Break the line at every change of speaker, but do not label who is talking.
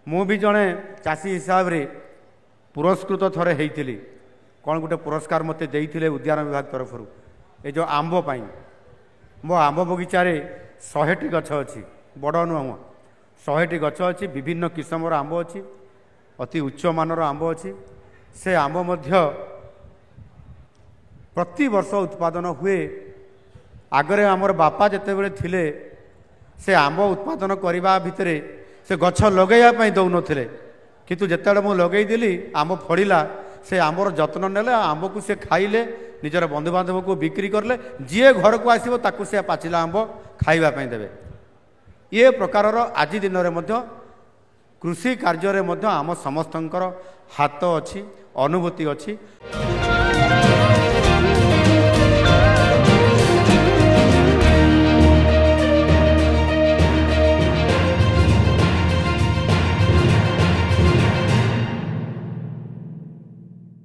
मु भी जड़े चाषी हिसाब से पुरस्कृत थरे होती कौन गोटे पुरस्कार मत देते उद्यान विभाग तरफ ये जो आंब पाई मो आंब बगीचार 100टी गछ अच्छी बड़ नुह 100टी गछ अच्छी विभिन्न किस्मर आंब अच्छी अति उच्च मानर आंब अच्छी से आंब मध्य प्रति वर्ष उत्पादन हुए आगरे आमर बापा जिते बड़े थिले से आंब उत्पादन करने भितर से गछ लगेया दौन थे किंतु जिते मुझे लगेदेली आंब फड़ा से आंबर जत्न नेले आंब को से खाइले निजर बंधुबांधव को बिक्री करले जी घर को आसो ताकू से पाचिला आंब खाइबा देवे ये प्रकार आज दिन में कृषि कार्य आम समस्तंकर हाथ अच्छी अनुभूति अच्छी।